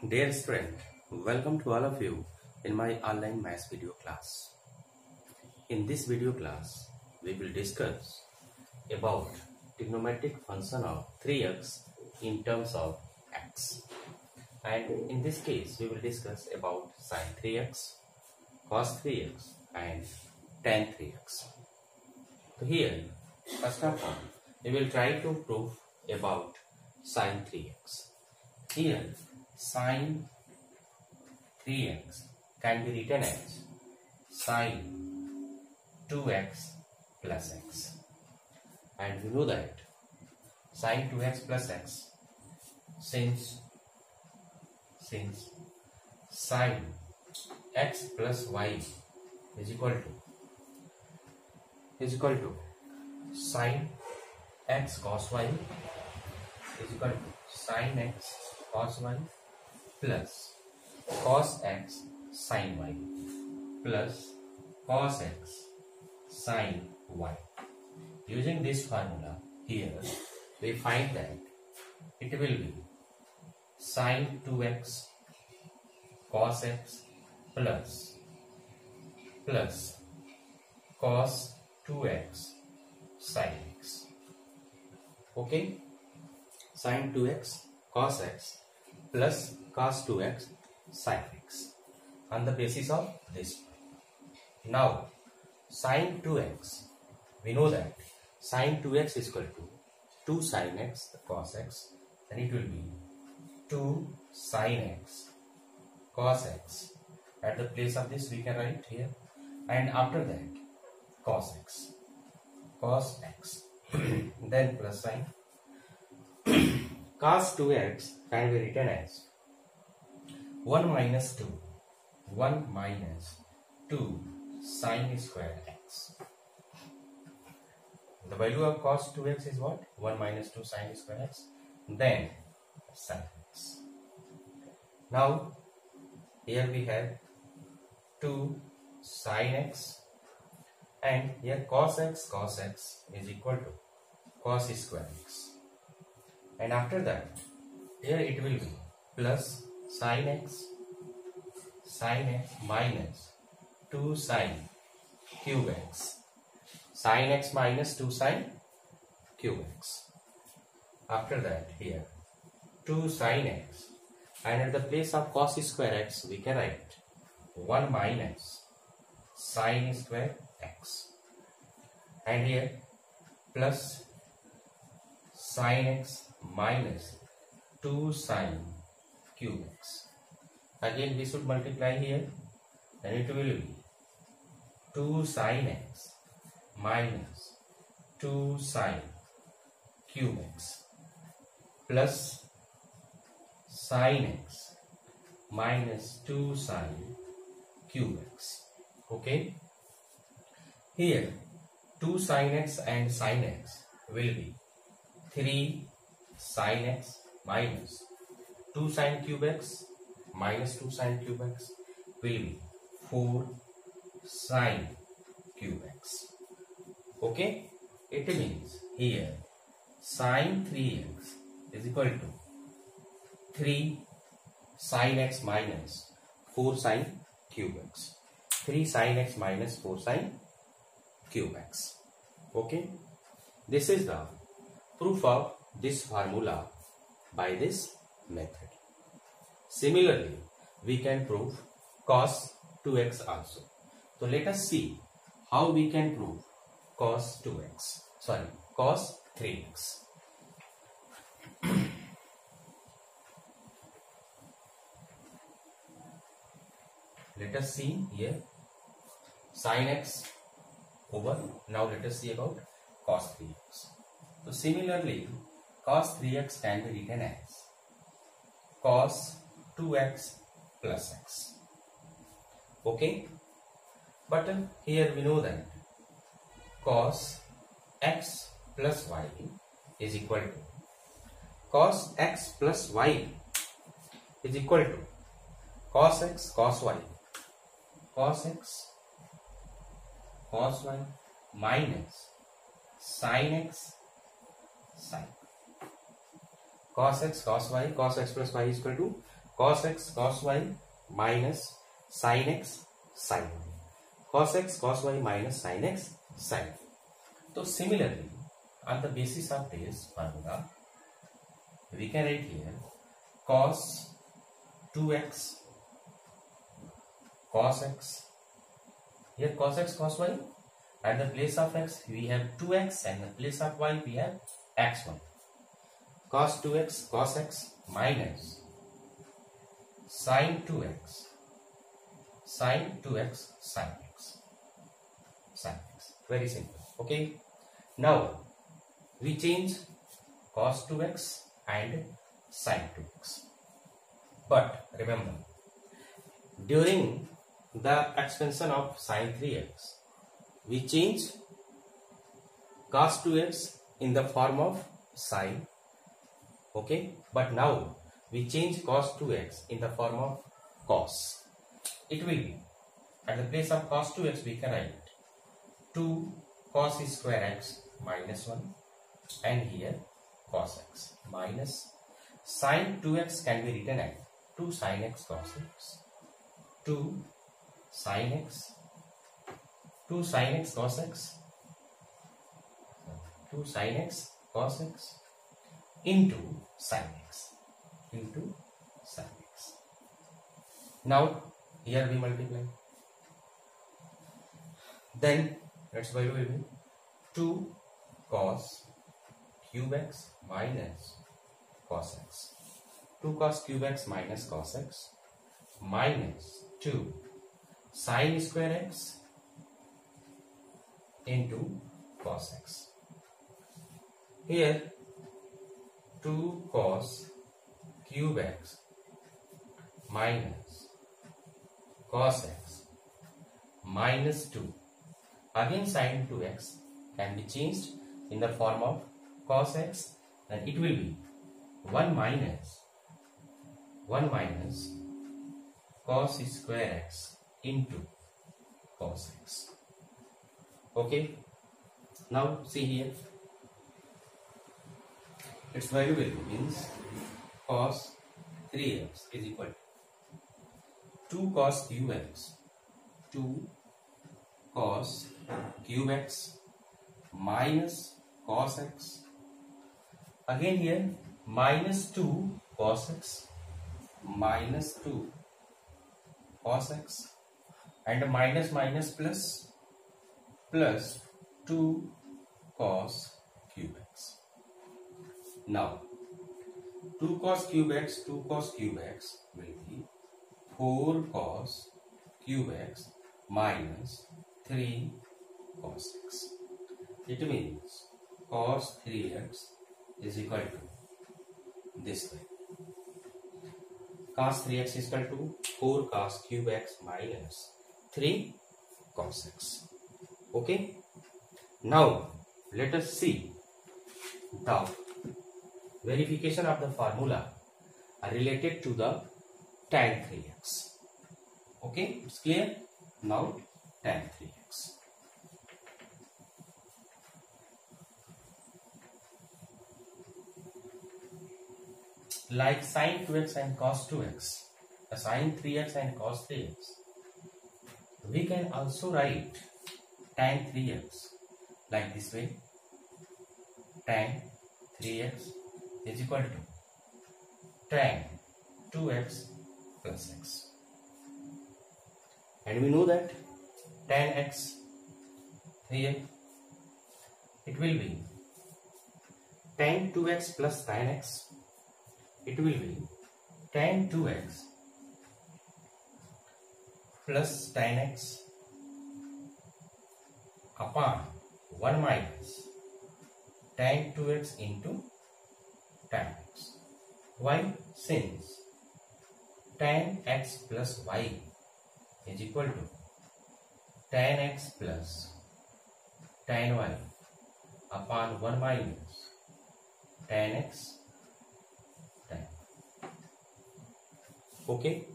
Dear student, welcome to all of you in my online maths video class. In this video class, we will discuss about trigonometric function of 3x in terms of x. And in this case, we will discuss about sin 3x, cos 3x and tan 3x. So here, first of all, we will try to prove about sin 3x. Here, sin 3x can be written as sin 2x plus x. And we know that sin 2x plus x, since sin x plus y is equal to sin x cos y is equal to sin x cos y plus cos x sin y plus cos x sin y. Using this formula here, we find that it will be sin 2x cos x plus cos 2x sin x. Okay, sin 2x cos x plus cos 2x sin x on the basis of this. Now sin 2x, we know that sin 2x is equal to 2 sin x cos x, and it will be 2 sin x cos x. At the place of this we can write here, and after that cos x then plus sin cos 2x can be written as 1 minus 2 sin square x. The value of cos 2x is what? 1 minus 2 sin square x, then sin x. Now here we have 2 sin x, and here cos x is equal to cos square x, and after that here it will be plus sin x minus 2 sin cube x, sin x minus 2 sin cube x. After that here 2 sin x, and at the place of cos square x we can write 1 minus sin square x, and here plus sin x minus 2 sin cube x. Again we should multiply here, and it will be 2 sin x minus 2 sin cube x plus sin x minus 2 sin cube x. Okay, here 2 sin x and sin x will be 3 sin x minus 2 sin cube x minus 2 sin cube x will be 4 sin cube x. Okay, it means here sin 3x is equal to 3 sin x minus 4 sin cube x. 3 sin x minus 4 sin cube x. Okay, this is the proof of this formula by this method. Similarly, we can prove cos 2x also. So let us see how we can prove cos 3x. Let us see here sin x over. Now let us see about cos 3x. So similarly, cos 3x can be written as cos 2x plus x. Okay, but here we know that cos x plus y is equal to cos x plus y is equal to cos x cos y minus sin x sin. Cos x cos y, cos x plus y is equal to cos x cos y minus sin x sin y. Cos x cos y minus sin x sin y. So similarly, on the basis of this formula, we can write here cos 2x cos x. Here cos x cos y, at the place of x we have 2x and the place of y we have x1. Cos 2x cos x minus sin 2x sin 2x sin x sin x. Very simple. Okay. Now we change cos 2x and sin 2x. But remember, during the expansion of sin 3x, we change cos 2x in the form of sin. Okay. But now we change cos 2x in the form of cos. It will be, at the place of cos 2x we can write 2 cos square x minus 1 and here cos x minus sin 2x can be written as 2 sin x cos x, 2 sin x, 2 sin x cos x, 2 sin x cos x into sin x into sin x. Now here we multiply. Then its value will be 2 cos cube x minus cos x. 2 cos cube x minus cos x minus 2 sin square x into cos x. Here 2 cos cube x minus cos x minus 2. Again sin 2x can be changed in the form of cos x, and it will be 1 minus cos square x into cos x. Okay. Now see here, its value will be means cos 3x is equal to 2 cos cube x, 2 cos cube x minus cos x. Again here minus 2 cos x minus 2 cos x and minus minus plus plus 2 cos cube x. Now 2 cos cube x will be 4 cos cube x minus 3 cos x. It means cos 3x is equal to this way. Cos 3x is equal to 4 cos cube x minus 3 cos x. Okay. Now let us see the verification of the formula related to the tan 3x. Okay, it's clear? Now tan 3x. Like sin 2x and cos 2x, sin 3x and cos 3x, we can also write tan 3x like this way. Tan 3x is equal to tan 2x plus x. And we know that tan x here, it will be tan 2x plus tan x. It will be tan 2x plus tan x upon 1 minus tan 2x into tan x. Why? Since tan x plus y is equal to tan x plus tan y upon 1 minus tan x tan. Okay.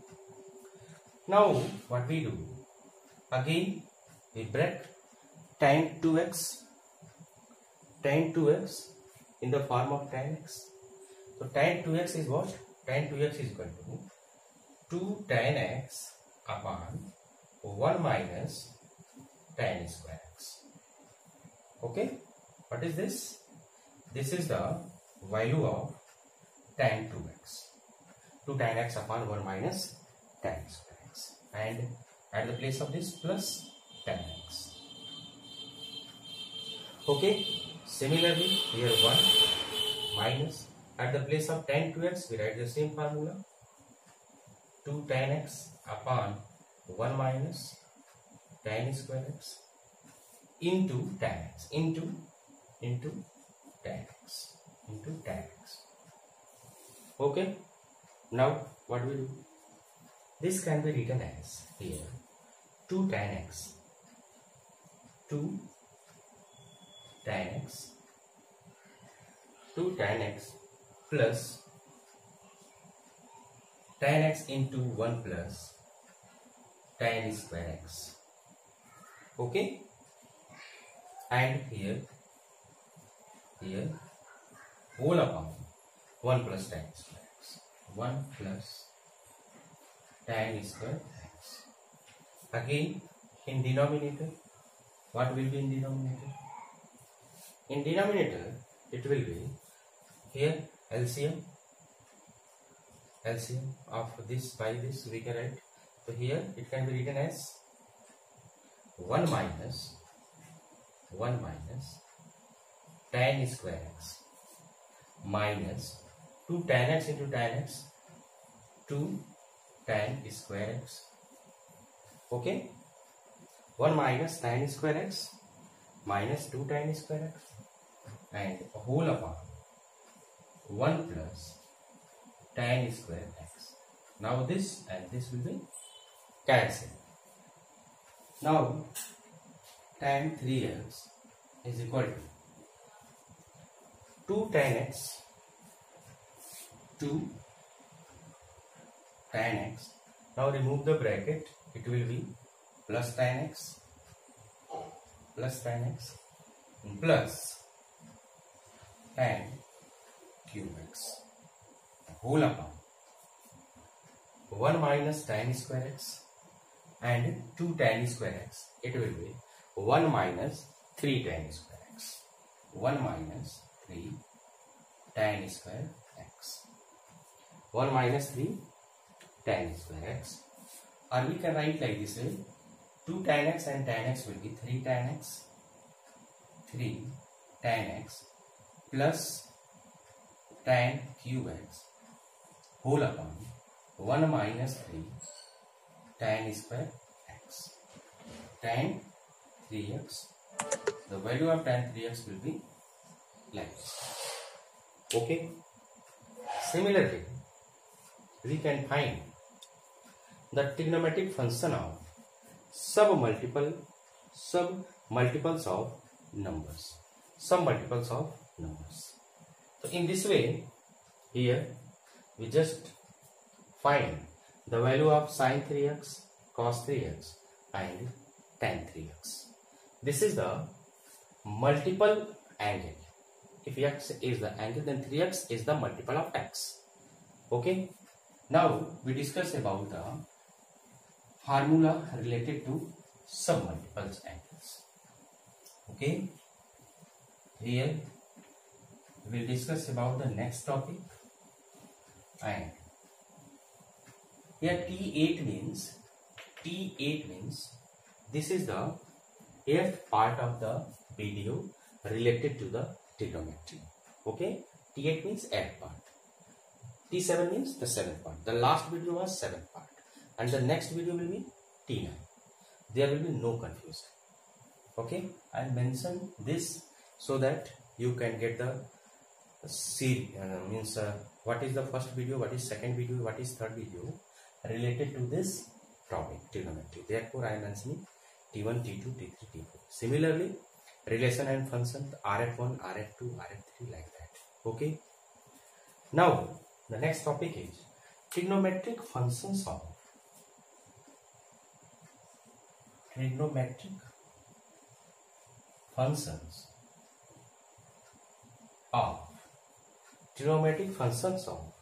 Now what we do? Again we break tan 2x in the form of tan x. So tan 2x is what? Tan 2x is equal to 2 tan x upon 1 minus tan square x. Okay, what is this? This is the value of tan 2x. 2 tan x upon 1 minus tan square x, and at the place of this plus tan x. Okay, similarly here 1 minus, at the place of tan 2x we write the same formula, 2 tan x upon 1 minus tan square x into tan x into tan x into tan x. Okay, now what we do? This can be written as here 2 tan x, 2 tan x, 2 tan x plus tan x into 1 plus tan square x. Okay, and here whole upon 1 plus tan square x, 1 plus tan square x. Again in denominator, what will be in denominator? In denominator it will be here LCM of this by this we can write. So here it can be written as 1 minus tan square x minus 2 tan x into tan x, 2 tan square x. Okay, 1 minus tan square x minus 2 tan square x and whole upon 1 plus tan square x. Now this and this will be cancelled. Now tan 3x is equal to 2 tan x, 2 tan x. Now remove the bracket, it will be plus tan x plus tan cube x whole upon 1 minus tan square x and 2 tan square x. It will be 1 minus 3 tan square x, 1 minus 3 tan square x, 1 minus 3 tan square x, or we can write like this way, 2 tan x and tan x will be 3 tan x plus tan cube x whole upon 1 minus 3 tan square x. Tan 3x, the value of tan 3x will be like this. Okay, similarly we can find the trigonometric function of submultiples of numbers. So in this way, here we just find the value of sin 3x, cos 3x and tan 3x. This is the multiple angle. If x is the angle, then 3x is the multiple of x. Okay. Now we discuss about the formula related to submultiples angles. Okay. Here we will discuss about the next topic, and here T8 means this is the 8th part of the video related to the trigonometry. Okay, T8 means 8th part, T7 means the 7th part. The last video was 7th part and the next video will be T9. There will be no confusion. Okay, I mentioned this so that you can get the series, what is the first video, what is second video, what is third video related to this topic trigonometry. Therefore I am mentioning T1, T2, T3, T4. Similarly, relation and function RF1, RF2, RF3 like that. Okay. Now the next topic is trigonometric functions of trigonometric functions of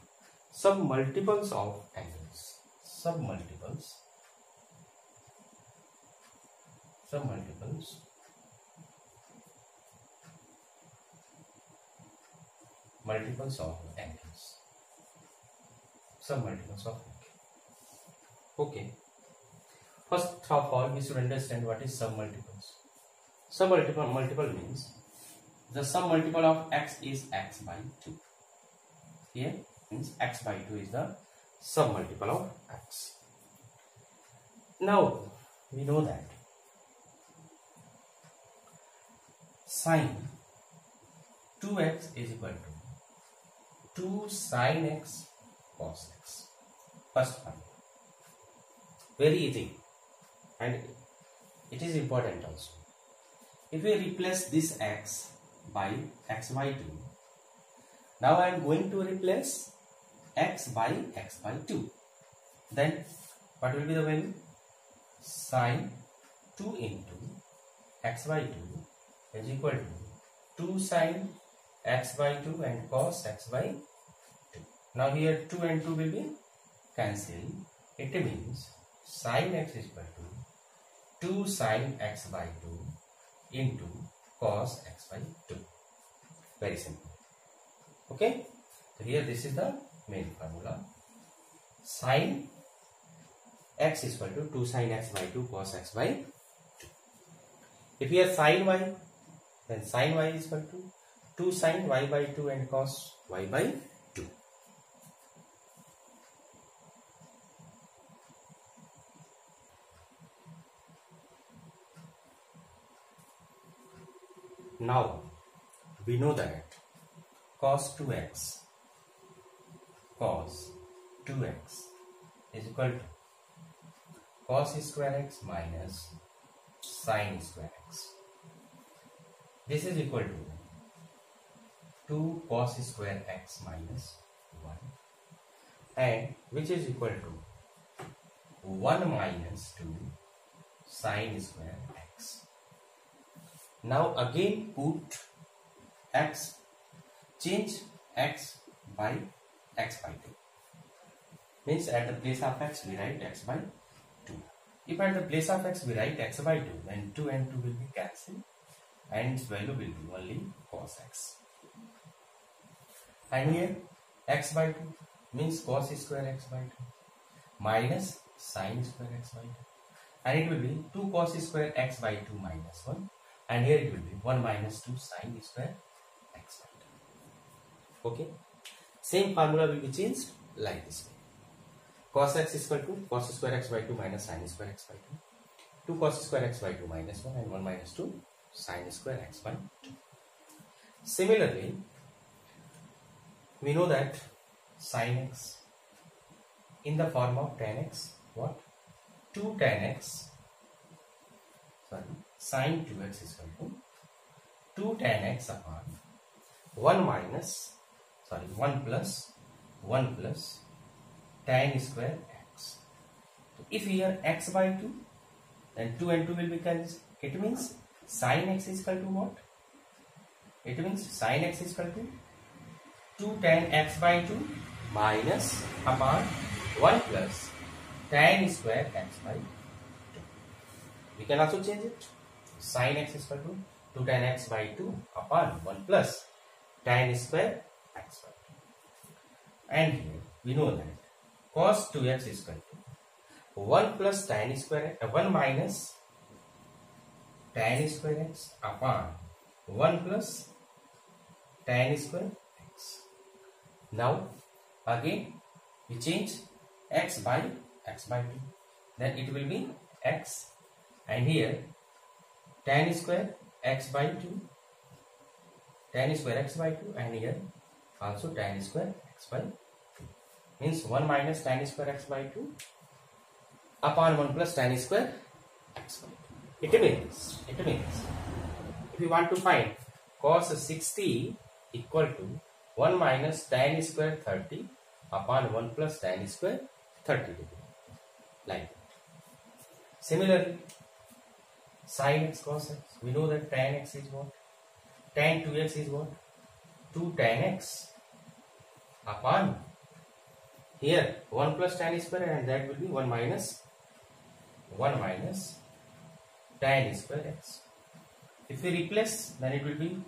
submultiples of angles. submultiples multiples of angles, submultiples of angles. Okay, first of all we should understand what is submultiples. Multiple means the submultiple of x is x by 2. Here means x by 2 is the submultiple of x. Now we know that sine 2x is equal to 2 sine x cos x. First one, very easy, and it is important also. If we replace this x by x by 2, now I am going to replace x by 2. Then what will be the value? Sine 2 into x by 2 is equal to 2 sine x by 2 and cos x by 2. Now here 2 and 2 will be cancelled. It means sine x is equal to 2 sine x by 2 into cos x by 2. Very simple. Okay, so here this is the main formula. Sine x is equal to 2 sine x by 2 cos x by 2. If we have sine y, then sine y is equal to 2 sine y by 2 and cos y by 2. Now we know that cos 2x is equal to cos square x minus sin square x. This is equal to 2 cos square x minus 1, and which is equal to 1 minus 2 sin square x. Now again put x, change x by x by 2. Means at the place of x we write x by 2. If at the place of x we write x by 2, then 2 and 2 will be cancelled and its value will be only cos x. And here x by 2 means cos square x by 2 minus sin square x by 2, and it will be 2 cos square x by 2 minus 1, and here it will be 1 minus 2 sin square x by 2. Okay, same formula will be changed like this way. Cos x is equal to cos square x by 2 minus sin square x by 2, 2 cos square x by 2 minus 1, and 1 minus 2 sin square x by 2. Similarly, we know that sin x in the form of tan x, what? 2 tan x, sin 2x is equal to 2 tan x upon 1 plus tan square x. So if here x by 2, then 2 and 2 will be cancelled. It means sin x is equal to what? It means sin x is equal to 2 tan x by 2 minus upon 1 plus tan square x by 2. We can also change it. Sin x is equal to 2 tan x by 2 upon 1 plus tan square x by 2. And here we know that cos 2x is equal to 1 plus tan square 1 minus tan square x upon 1 plus tan square x. Now again we change x by 2, then it will be x, and here tan square x by 2, tan square x by 2, and here also tan square x by 2, means 1 minus tan square x by 2 upon 1 plus tan square x by 2. It means if you want to find cos 60 equal to 1 minus tan square 30 upon 1 plus tan square 30 degree, like that. Similarly, sin x cos x, we know that tan x is what? Tan 2x is what? 2 tan x upon Here 1 plus tan square, and that will be 1 minus tan square x. If we replace, then it will be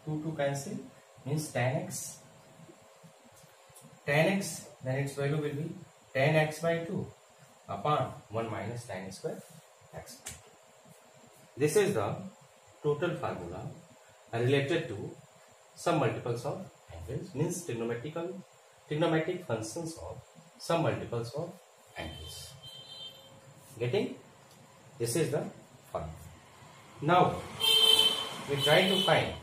2 to cancel, means tan x. Tan x, then its value will be tan x by 2 upon 1 minus tan square x by 2. This is the total formula related to some multiples of angles, means trigonometric functions of some multiples of angles. Getting? This is the formula. Now we try to find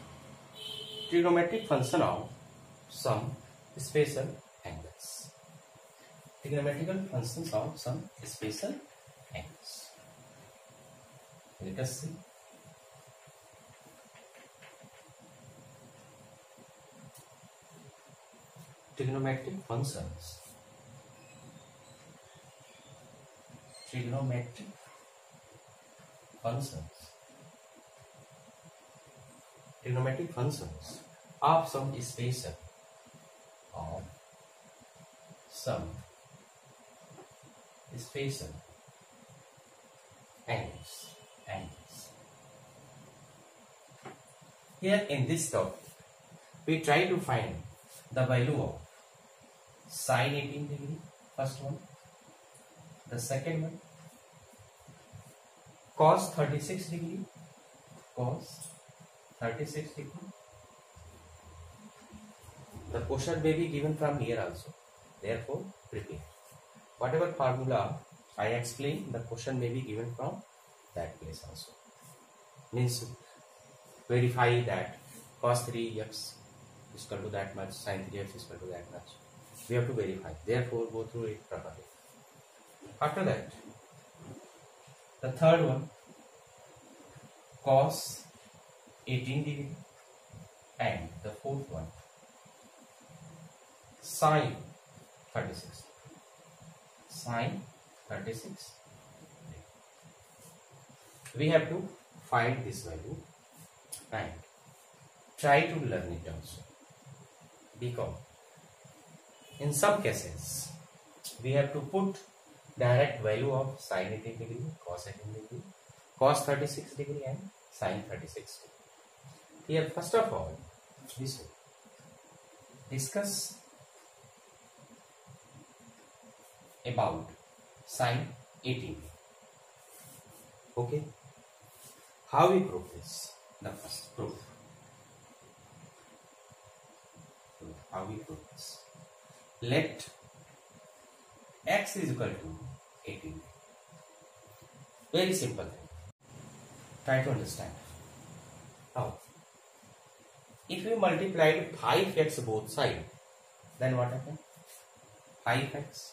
trigonometric function of some special angles. Trigonometrical functions of some special angles. Let us see. Trigonometric functions. Trigonometric functions. Trigonometric functions of some special angles. Here in this topic, we try to find the value of sine 18 degree, first one. The second one, cos 36 degree. The question may be given from here also. Therefore, prepare. Whatever formula I explain, the question may be given from that place also. Means verify that cos 3x is equal to that much, sin 3x is equal to that much. We have to verify. Therefore, go through it properly. After that, the third one, cos 18 degree, and the fourth one, sin 36. We have to find this value and try to learn it also, because in some cases we have to put direct value of sin 18 degree, cos 18 degree, cos 36 degree and sin 36 degree. Here first of all, we should discuss about sin 18. Okay, how we prove this? The first proof. How we prove this? Let x is equal to 18. Very simple thing. Try to understand. How? If we multiplied 5x both sides, then what happens? 5x.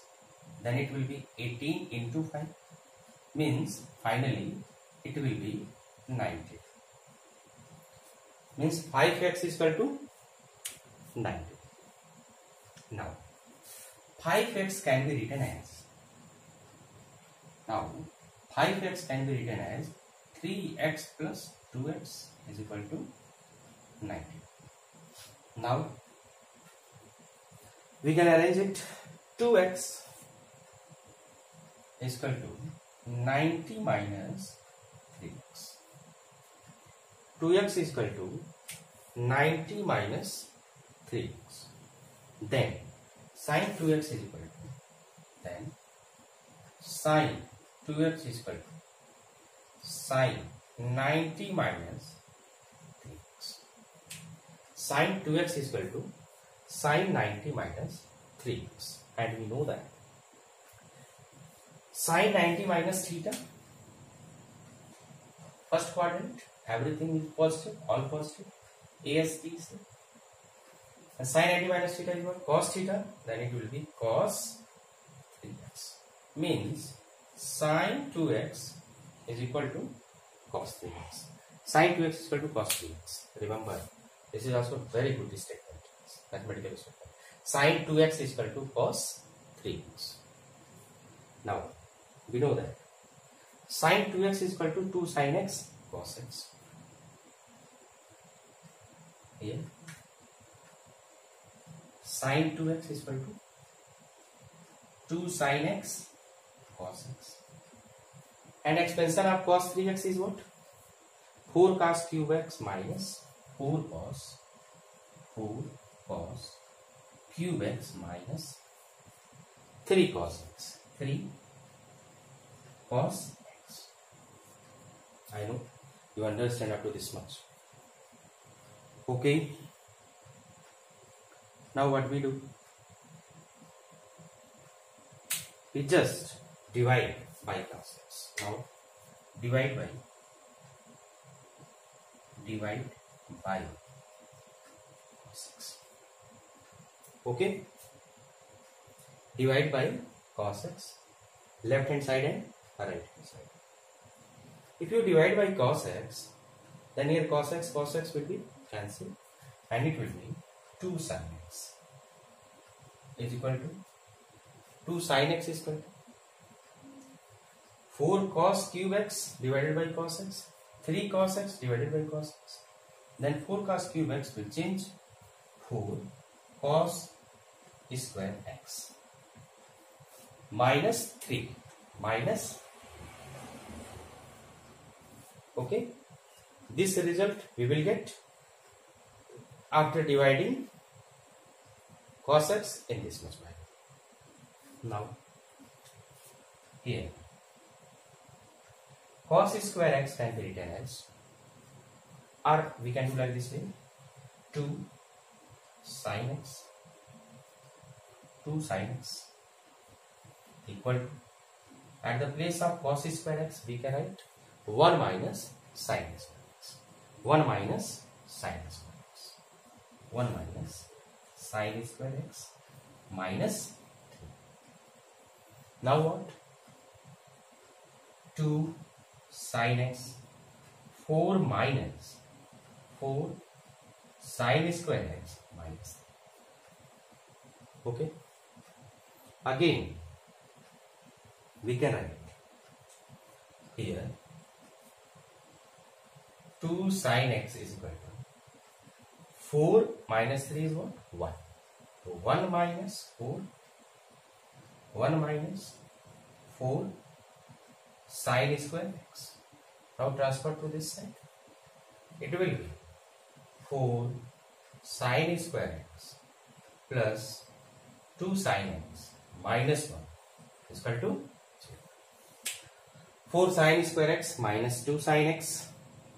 Then it will be 18 into 5. Means finally it will be 90. Means 5x is equal to 90. Now 5x can be written as 3x plus 2x is equal to 90. Now we can arrange it. 2x is equal to 90 minus 3x. 2x is equal to 90 minus 3x. Then sin 2x is equal to, sin 2x is equal to sin 90 minus 3x. Sin 2x is equal to sin 90 minus 3x. And we know that sin 90 minus theta, first quadrant, everything is positive, all positive, AST. And sin 90 minus theta is what? Cos theta, then it will be cos 3x. Means sin 2x is equal to cos 3x. Sin 2x is equal to cos 3x. Remember, this is also very good statement, mathematical statement. Sin 2x is equal to cos 3x. Now, we know that sin 2x is equal to 2 sin x cos x. Here sin 2x is equal to 2 sin x cos x. And expansion of cos 3x is what? 4 cos cube x minus 4 cos cube x minus 3 cos x. 3 cos x. I know you understand up to this much. Okay. Now what we do? We just divide by cos x. Now divide by cos x. Okay. Divide by cos x, left hand side and right hand side. If you divide by cos x, then here cos x will be cancelled, and it will be 2 sin x is equal to 2 sin x is equal to 4 cos cube x divided by cos x, 3 cos x divided by cos x. Then 4 cos cube x will change 4 cos square x minus 3 minus. Okay, this result we will get after dividing cos x in this much manner. Now here cos square x can be written as, or we can do like this way, 2 sin x equal to, at the place of cos square x we can write 1 minus sin square x, 1 minus sin square x, 1 minus sin square x minus 3. Now what? 2 sin x, 4 minus 4 sin square x minus 3. Okay. Again we can write here 2 sin x is equal to 4 minus 3 is what? 1. So 1 minus 4 sin square x. Now transfer to this side. It will be 4 sin square x plus 2 sin x minus 1 is equal to 0. 4 sin square x minus 2 sin x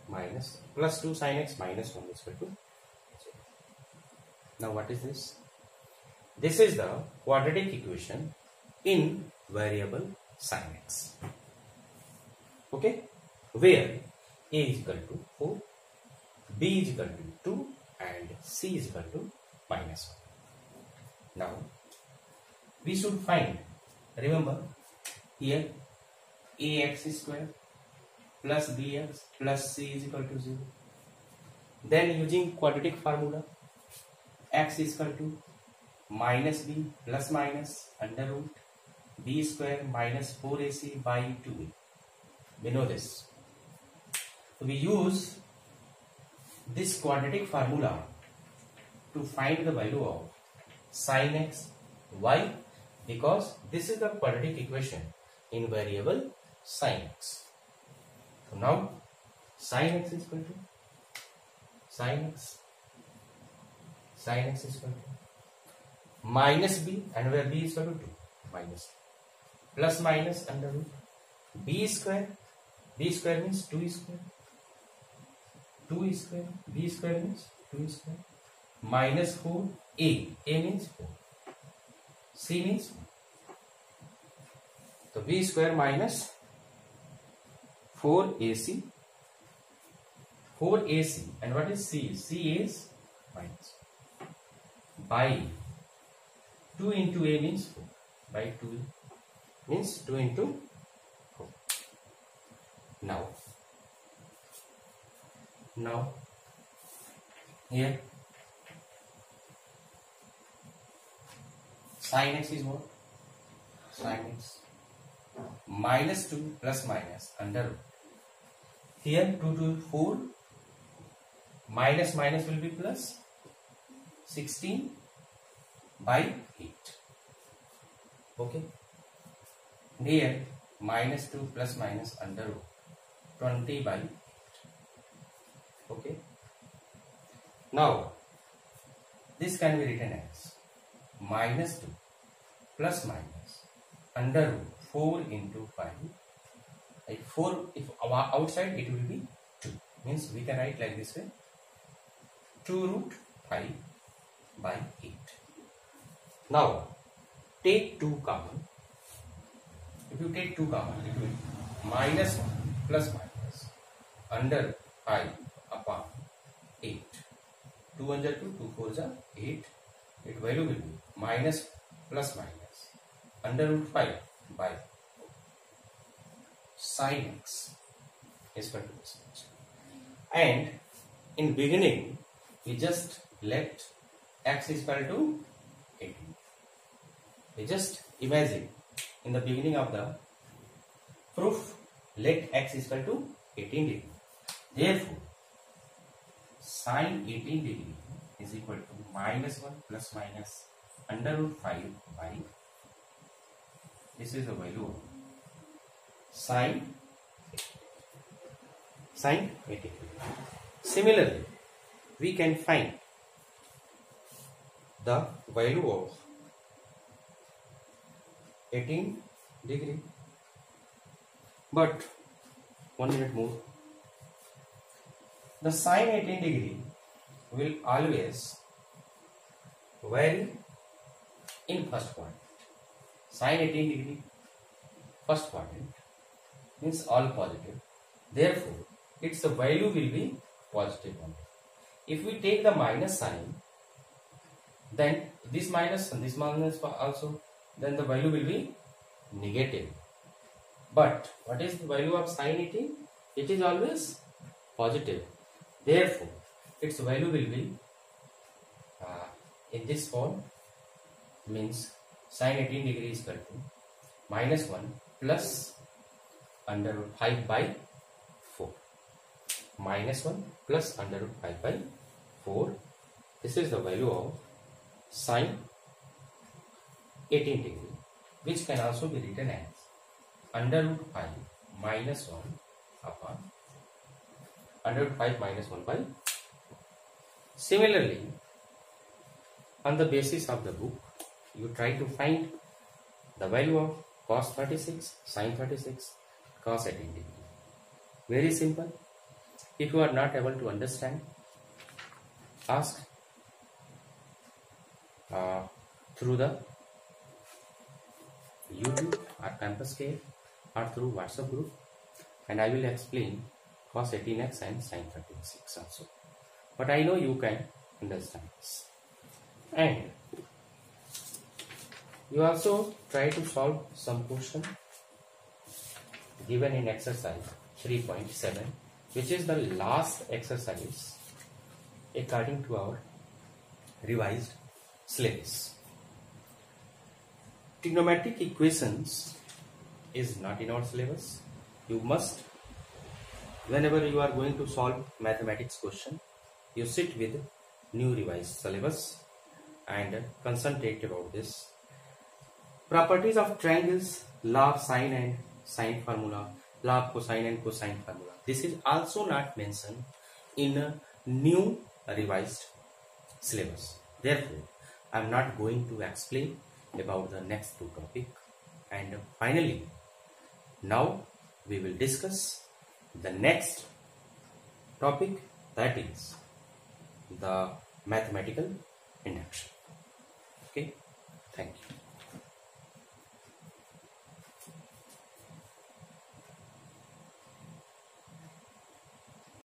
minus plus 2 sin x minus 1 is equal to 0. Now what is this? This is the quadratic equation in variable sin x. Okay, where a is equal to 4, b is equal to 2 and c is equal to minus 1. Now we should find, remember here ax square plus bx plus c is equal to 0. Then using quadratic formula, x is equal to minus b plus minus under root b square minus 4ac by 2a. We know this. So we use this quadratic formula to find the value of sin x. Why? Because this is the quadratic equation in variable sin x. So now sin x is equal to sin x is equal to minus b, and where b is equal to 2 minus plus minus under root b square means 2 square, b square means 2 square minus 4 a means 4, c means 1. So b square minus 4ac, and what is c? C is minus by 2 into a means 4, by 2 means 2 into 4. Now here sin x is what? Sin x minus 2 plus minus under root. Here 2 to 4 minus will be plus 16 by 8. Okay, here minus 2 plus minus under root 20 by 8. Okay. Now this can be written as minus 2 plus minus under root 4 into 5. Like 4, if outside it will be 2. Means we can write like this way: 2 root 5 by 8. Now take 2 common. If you take 2 common, it will be minus 1 plus minus under 5 upon 8. 2 1 are 2, 2 4 are 8. Its value will be minus plus minus under root 5 by sin x is equal to this much. And in beginning we just let x is equal to 18. We just imagine in the beginning of the proof, let x is equal to 18 degree. Therefore sin 18 degree is equal to minus 1 plus minus under root 5 by, this is the value of sin 18 degree. Similarly, we can find the value of 18 degree, but 1 minute more. The sin 18 degree will always vary in first quadrant. Sin 18 degree first quadrant means all positive. Therefore, its value will be positive only. If we take the minus sign, then this minus and this minus also, then the value will be negative. But what is the value of sin 18? It is always positive. Therefore, its value will be in this form, means sin 18 degree is equal to minus 1 plus under root 5 by 4. Minus 1 plus under root 5 by 4. This is the value of sin 18 degree, which can also be written as under root 5 minus 1 upon under root 5 minus 1 by 4. Similarly, on the basis of the book, you try to find the value of cos 36, sin 36, cos 18 degree. Very simple. If you are not able to understand, ask through the YouTube or Campus Care or through WhatsApp group, and I will explain cos 18x and sin 36 also. But I know you can understand this. And you also try to solve some question given in exercise 3.7, which is the last exercise according to our revised syllabus. Trigonometric equations is not in our syllabus. You must, whenever you are going to solve mathematics question, you sit with new revised syllabus and concentrate about this. Properties of triangles, law of sine and sine formula, law of cosine and cosine formula. This is also not mentioned in a new revised syllabus. Therefore, I am not going to explain about the next two topics. And finally, now we will discuss the next topic, that is the mathematical induction. Okay, thank you.